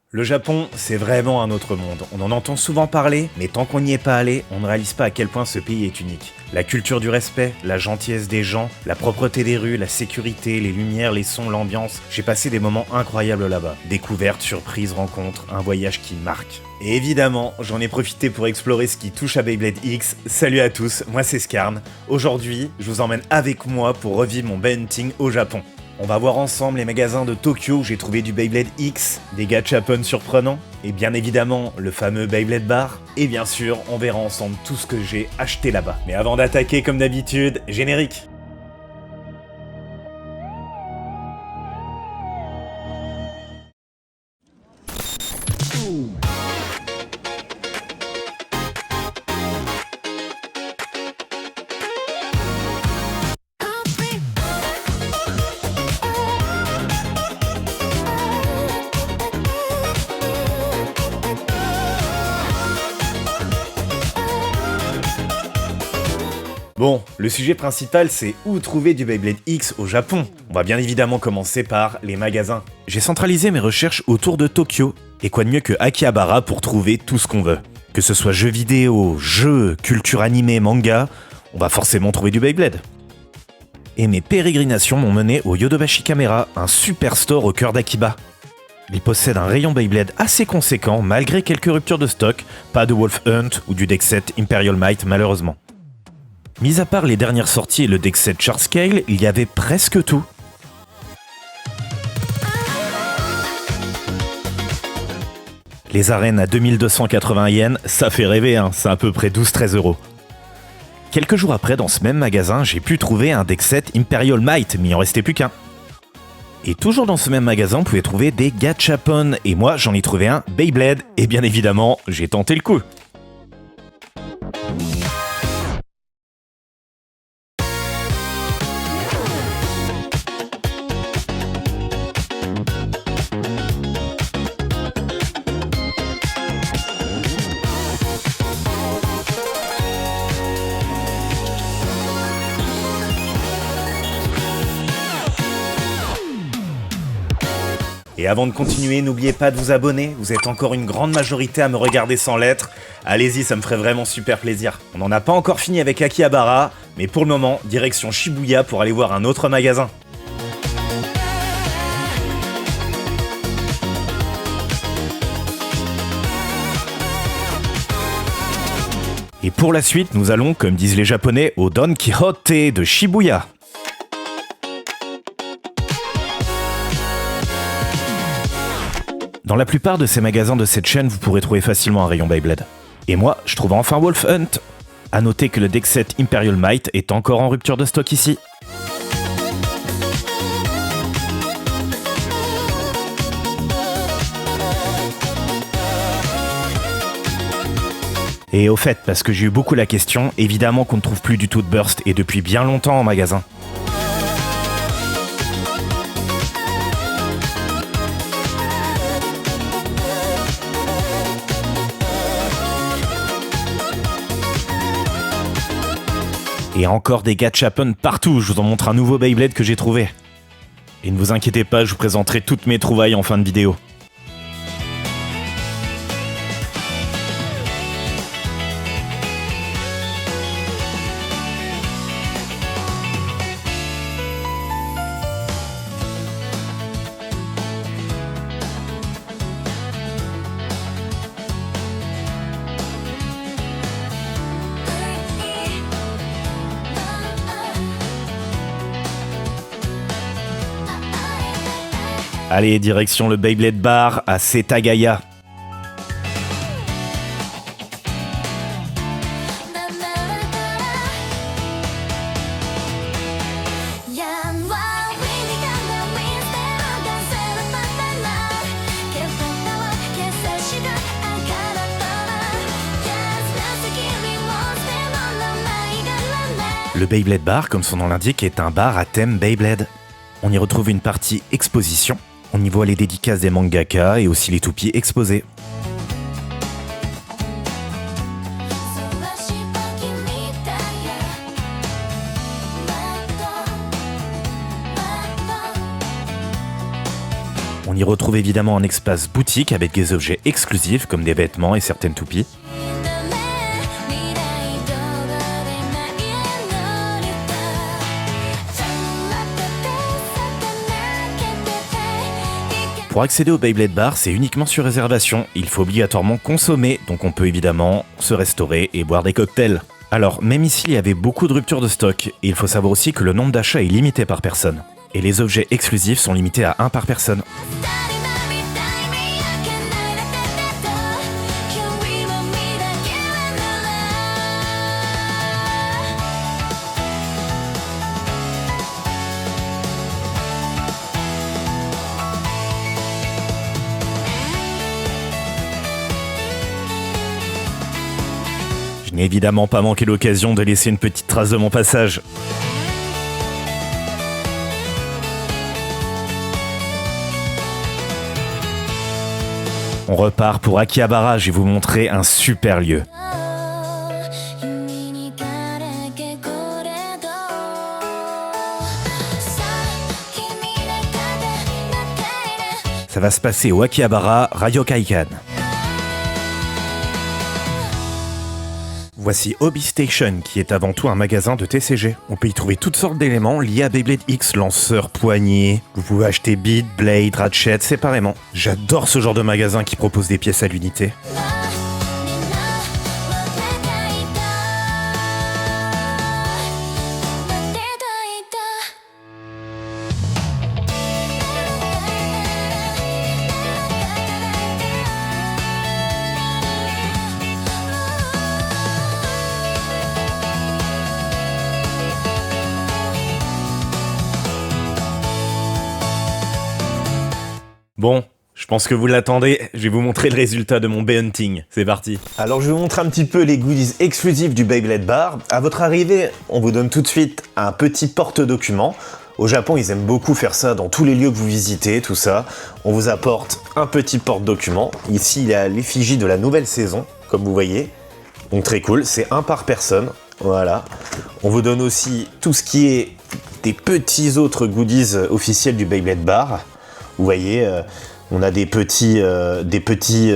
Le Japon, c'est vraiment un autre monde. On en entend souvent parler, mais tant qu'on n'y est pas allé, on ne réalise pas à quel point ce pays est unique. La culture du respect, la gentillesse des gens, la propreté des rues, la sécurité, les lumières, les sons, l'ambiance. J'ai passé des moments incroyables là-bas. Découvertes, surprises, rencontres, un voyage qui marque. Et évidemment, j'en ai profité pour explorer ce qui touche à Beyblade X. Salut à tous, moi c'est Skarn. Aujourd'hui, je vous emmène avec moi pour revivre mon Hunting au Japon. On va voir ensemble les magasins de Tokyo où j'ai trouvé du Beyblade X, des gachapon surprenants, et bien évidemment le fameux Beyblade Bar, et bien sûr on verra ensemble tout ce que j'ai acheté là-bas. Mais avant d'attaquer comme d'habitude, générique. Bon, le sujet principal c'est où trouver du Beyblade X au Japon. On va bien évidemment commencer par les magasins. J'ai centralisé mes recherches autour de Tokyo, et quoi de mieux que Akihabara pour trouver tout ce qu'on veut. Que ce soit jeux vidéo, jeux, culture animée, manga, on va forcément trouver du Beyblade. Et mes pérégrinations m'ont mené au Yodobashi Camera, un super store au cœur d'Akiba. Il possède un rayon Beyblade assez conséquent malgré quelques ruptures de stock, pas de Wolf Hunt ou du deck set Imperial Might malheureusement. Mis à part les dernières sorties et le deck set Chart Scale, il y avait presque tout. Les arènes à 2280 yens, ça fait rêver, hein, c'est à peu près 12-13 euros. Quelques jours après, dans ce même magasin, j'ai pu trouver un deck set Imperial Might, mais il en restait plus qu'un. Et toujours dans ce même magasin, vous pouvez trouver des gachapon, et moi j'en ai trouvé un Beyblade, et bien évidemment, j'ai tenté le coup. Et avant de continuer, n'oubliez pas de vous abonner, vous êtes encore une grande majorité à me regarder sans lettres. Allez-y, ça me ferait vraiment super plaisir. On n'en a pas encore fini avec Akihabara, mais pour le moment, direction Shibuya pour aller voir un autre magasin. Et pour la suite, nous allons, comme disent les Japonais, au Don Quijote de Shibuya. Dans la plupart de ces magasins de cette chaîne, vous pourrez trouver facilement un rayon Beyblade. Et moi, je trouve enfin Wolf Hunt. A noter que le deck set Imperial Might est encore en rupture de stock ici. Et au fait, parce que j'ai eu beaucoup la question, évidemment qu'on ne trouve plus du tout de Burst et depuis bien longtemps en magasin. Et encore des gachapon partout, je vous en montre un nouveau Beyblade que j'ai trouvé. Et ne vous inquiétez pas, je vous présenterai toutes mes trouvailles en fin de vidéo. Allez, direction le Beyblade Bar à Setagaya. Le Beyblade Bar, comme son nom l'indique, est un bar à thème Beyblade. On y retrouve une partie exposition. On y voit les dédicaces des mangaka et aussi les toupies exposés. On y retrouve évidemment un espace boutique avec des objets exclusifs comme des vêtements et certaines toupies. Pour accéder au Beyblade Bar, c'est uniquement sur réservation. Il faut obligatoirement consommer, donc on peut évidemment se restaurer et boire des cocktails. Alors, même ici, il y avait beaucoup de ruptures de stock. Et il faut savoir aussi que le nombre d'achats est limité par personne. Et les objets exclusifs sont limités à 1 par personne. Je n'ai évidemment pas manqué l'occasion de laisser une petite trace de mon passage. On repart pour Akihabara, je vais vous montrer un super lieu. Ça va se passer au Akihabara Ryokai-kan. Voici Hobby Station, qui est avant tout un magasin de TCG. On peut y trouver toutes sortes d'éléments liés à Beyblade X, lanceurs, poignées. Vous pouvez acheter Beat, Blade, Ratchet séparément. J'adore ce genre de magasin qui propose des pièces à l'unité. Bon, je pense que vous l'attendez, je vais vous montrer le résultat de mon B-Hunting. C'est parti. Alors je vais vous montrer un petit peu les goodies exclusifs du Beyblade Bar. À votre arrivée, on vous donne tout de suite un petit porte-document. Au Japon, ils aiment beaucoup faire ça dans tous les lieux que vous visitez, tout ça. On vous apporte un petit porte-document. Ici, il y a l'effigie de la nouvelle saison, comme vous voyez. Donc très cool, c'est 1 par personne. Voilà. On vous donne aussi tout ce qui est des petits autres goodies officiels du Beyblade Bar. Vous voyez, on a des petits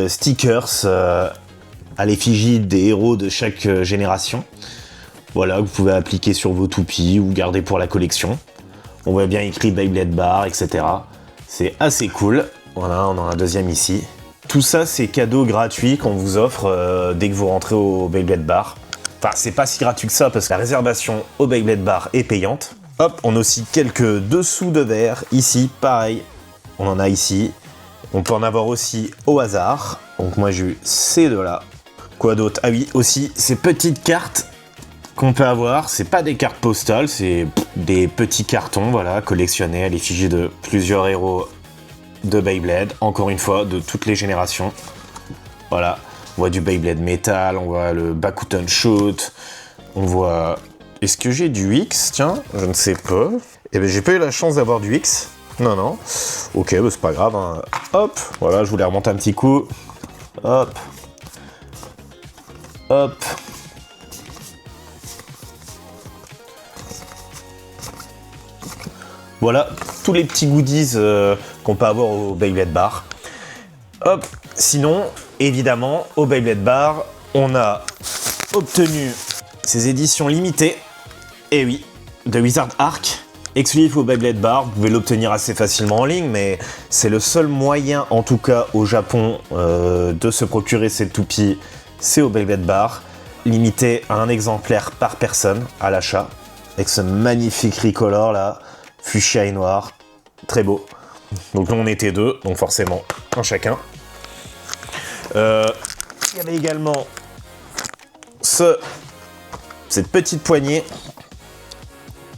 stickers à l'effigie des héros de chaque génération. Voilà, que vous pouvez appliquer sur vos toupies ou garder pour la collection. On voit bien écrit Beyblade Bar, etc. C'est assez cool. Voilà, on en a un deuxième ici. Tout ça, c'est cadeau gratuit qu'on vous offre dès que vous rentrez au Beyblade Bar. Enfin, c'est pas si gratuit que ça parce que la réservation au Beyblade Bar est payante. Hop, on a aussi quelques dessous de verre ici, pareil. On en a ici. On peut en avoir aussi au hasard. Donc moi j'ai eu ces deux-là. Quoi d'autre? Ah oui, aussi ces petites cartes qu'on peut avoir. C'est pas des cartes postales, c'est des petits cartons, voilà, collectionnés à l'effigie de plusieurs héros de Beyblade. Encore une fois, de toutes les générations. Voilà. On voit du Beyblade Metal, on voit le Bakuten Shoot. On voit... Est-ce que j'ai du X? Tiens, je ne sais pas. Eh ben j'ai pas eu la chance d'avoir du X. Non. Ok, bah c'est pas grave. Hein. Hop, voilà, je voulais remonter un petit coup. Hop. Voilà, tous les petits goodies qu'on peut avoir au Beyblade Bar. Hop, sinon, évidemment, au Beyblade Bar, on a obtenu ces éditions limitées. Et oui, de Wizard Ark. Exclusif au Beyblade Bar, vous pouvez l'obtenir assez facilement en ligne, mais c'est le seul moyen, en tout cas au Japon, de se procurer cette toupie, c'est au Beyblade Bar, limité à un exemplaire par personne à l'achat, avec ce magnifique recolor là, fuchsia et noir, très beau. Donc là on était 2, donc forcément un chacun. Il y avait également cette petite poignée,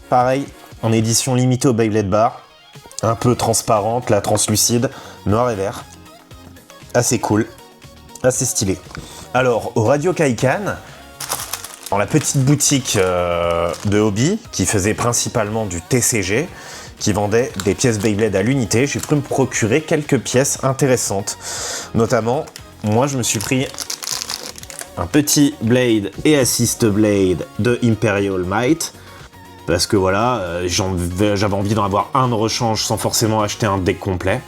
pareil, en édition limitée au Beyblade Bar, un peu transparente, là, translucide, noir et vert. Assez cool, assez stylé. Alors, au Ryokai-kan, dans la petite boutique de hobby, qui faisait principalement du TCG, qui vendait des pièces Beyblade à l'unité, j'ai pu me procurer quelques pièces intéressantes. Notamment, moi je me suis pris un petit Blade et Assist Blade de Imperial Might, parce que voilà, j'avais envie d'en avoir un de rechange sans forcément acheter un deck complet.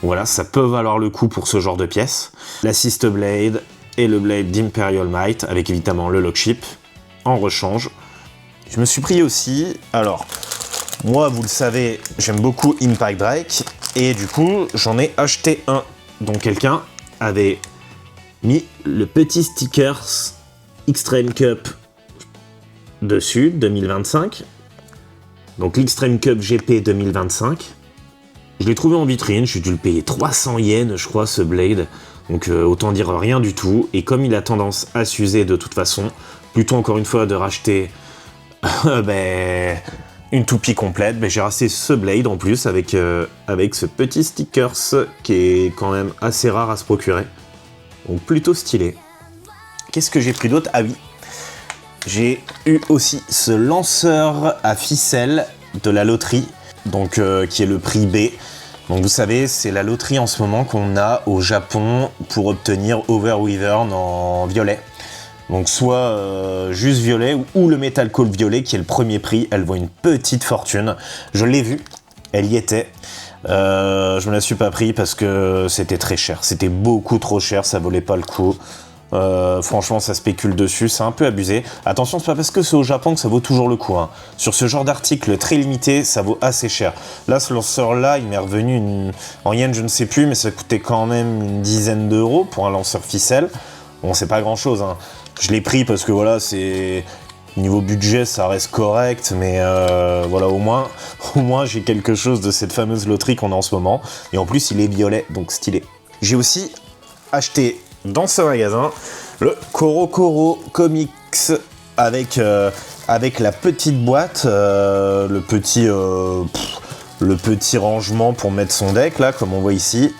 Voilà, ça peut valoir le coup pour ce genre de pièces. L'Assist Blade et le Blade d'Imperial Might, avec évidemment le lock chip, en rechange. Je me suis pris aussi, alors, moi vous le savez, j'aime beaucoup Impact Drake, et du coup, j'en ai acheté un, dont quelqu'un avait mis le petit stickers Extreme Cup dessus, 2025. Donc l'Extreme Cup GP 2025. Je l'ai trouvé en vitrine, j'ai dû le payer 300 yens, je crois, ce Blade. Donc autant dire rien du tout. Et comme il a tendance à s'user de toute façon, plutôt encore une fois de racheter une toupie complète, j'ai racheté ce Blade en plus avec ce petit stickers qui est quand même assez rare à se procurer. Donc plutôt stylé. Qu'est-ce que j'ai pris d'autre? Ah oui, j'ai eu aussi ce lanceur à ficelle de la loterie, donc qui est le prix B. Donc vous savez, c'est la loterie en ce moment qu'on a au Japon pour obtenir Overwyvern en violet. Donc soit juste violet ou le Metal Call violet qui est le premier prix. Elle vaut une petite fortune. Je l'ai vue, elle y était. Je me la suis pas pris parce que c'était très cher. C'était beaucoup trop cher, ça valait pas le coup. Franchement, ça spécule dessus, c'est un peu abusé. Attention, c'est pas parce que c'est au Japon que ça vaut toujours le coup. Hein. Sur ce genre d'article très limité, ça vaut assez cher. Là, ce lanceur-là, il m'est revenu en yens, je ne sais plus, mais ça coûtait quand même une dizaine d'euros pour un lanceur ficelle. Bon, c'est pas grand-chose. Hein. Je l'ai pris parce que voilà, c'est niveau budget, ça reste correct, mais voilà, au moins, j'ai quelque chose de cette fameuse loterie qu'on a en ce moment. Et en plus, il est violet, donc stylé. J'ai aussi acheté dans ce magasin le CoroCoro Comics avec la petite boîte, le petit rangement pour mettre son deck là, comme on voit ici,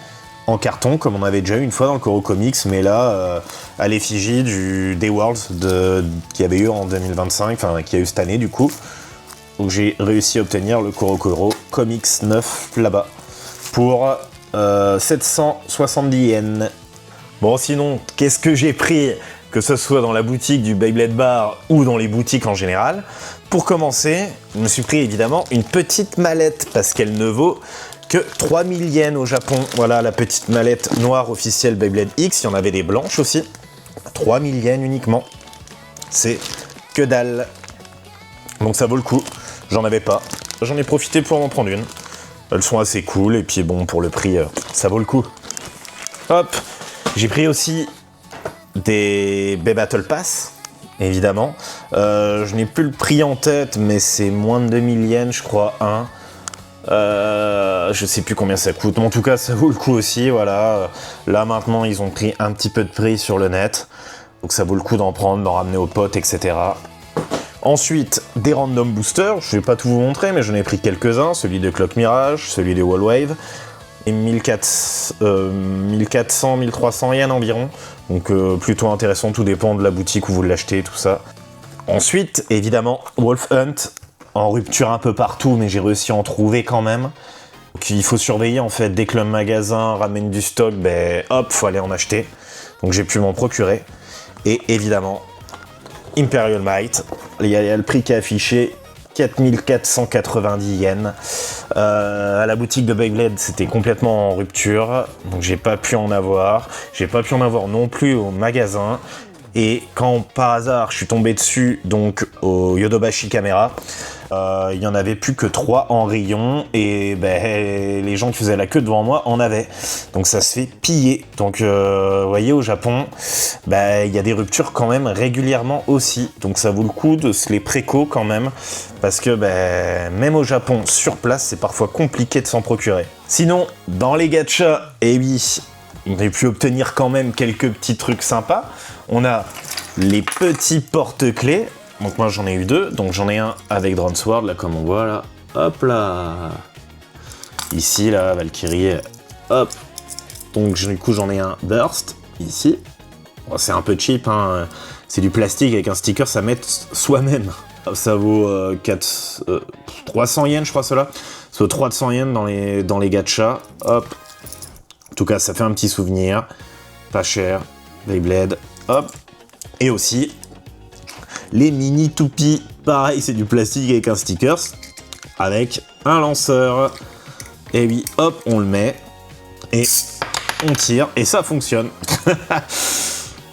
en carton, comme on avait déjà eu une fois dans le Coro Comics, mais là à l'effigie des Worlds qu'il y avait eu en 2025, enfin qu'il y a eu cette année du coup. Donc j'ai réussi à obtenir le CoroCoro Comics 9 là-bas pour 770 yens. Bon, sinon, qu'est-ce que j'ai pris, que ce soit dans la boutique du Beyblade Bar ou dans les boutiques en général? Pour commencer, je me suis pris évidemment une petite mallette, parce qu'elle ne vaut que 3000 yens au Japon. Voilà la petite mallette noire officielle Beyblade X, il y en avait des blanches aussi. 3000 yens uniquement. C'est que dalle. Donc ça vaut le coup. J'en avais pas. J'en ai profité pour en prendre une. Elles sont assez cool, et puis bon, pour le prix, ça vaut le coup. Hop! J'ai pris aussi des Battle Pass, évidemment. Je n'ai plus le prix en tête, mais c'est moins de 2000 yens, je crois, un. Je sais plus combien ça coûte, mais en tout cas, ça vaut le coup aussi, voilà. Là, maintenant, ils ont pris un petit peu de prix sur le net. Donc ça vaut le coup d'en prendre, d'en ramener aux potes, etc. Ensuite, des random boosters. Je vais pas tout vous montrer, mais j'en ai pris quelques-uns. Celui de Clock Mirage, celui de Wallwave. Et 1400, 1300 yens environ. Donc plutôt intéressant, tout dépend de la boutique où vous l'achetez, tout ça. Ensuite, évidemment, Wolf Hunt, en rupture un peu partout, mais j'ai réussi à en trouver quand même. Donc il faut surveiller en fait, dès que le magasin ramène du stock, hop, faut aller en acheter. Donc j'ai pu m'en procurer. Et évidemment, Imperial Might, il y a le prix qui est affiché, 4490 yens. À la boutique de Beyblade, c'était complètement en rupture, donc j'ai pas pu en avoir. J'ai pas pu en avoir non plus au magasin. Et quand par hasard je suis tombé dessus, donc au Yodobashi Camera, il y en avait plus que 3 en rayon, et les gens qui faisaient la queue devant moi en avaient. Donc ça se fait piller. Donc vous voyez, au Japon, il y a des ruptures quand même régulièrement aussi. Donc ça vaut le coup de se les préco quand même, parce que même au Japon, sur place, c'est parfois compliqué de s'en procurer. Sinon, dans les gachas, oui, on a pu obtenir quand même quelques petits trucs sympas. On a les petits porte-clés. Donc moi j'en ai eu 2. Donc j'en ai un avec Drone Sword, là comme on voit là. Hop là. Ici là, Valkyrie. Hop. Donc du coup j'en ai un Burst, ici. Bon, c'est un peu cheap, hein. C'est du plastique avec un sticker, ça met soi-même. Ça vaut 300 yens, je crois, cela. Ça vaut 300 yens dans les gachas. Hop. En tout cas, ça fait un petit souvenir. Pas cher. Beyblade. Hop. Et aussi, les mini toupies. Pareil, c'est du plastique avec un sticker. Avec un lanceur. Et oui, hop, on le met. et on tire, et ça fonctionne.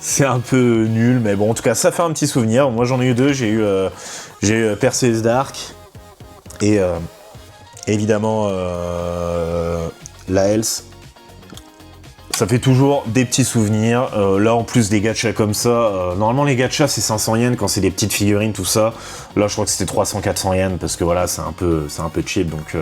C'est un peu nul, mais bon, en tout cas, ça fait un petit souvenir. Moi, j'en ai eu deux. J'ai eu Perseus Dark et évidemment la Health. Ça fait toujours des petits souvenirs. Là, en plus des gachas comme ça, normalement les gachas c'est 500 yens quand c'est des petites figurines, tout ça. Là, je crois que c'était 300-400 yens parce que voilà, c'est un peu cheap, donc.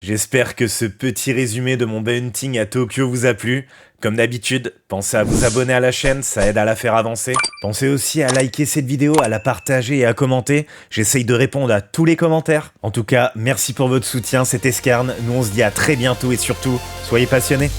J'espère que ce petit résumé de mon hunting à Tokyo vous a plu. Comme d'habitude, pensez à vous abonner à la chaîne, ça aide à la faire avancer. Pensez aussi à liker cette vidéo, à la partager et à commenter. J'essaye de répondre à tous les commentaires. En tout cas, merci pour votre soutien, c'était Scarn. Nous on se dit à très bientôt et surtout, soyez passionnés.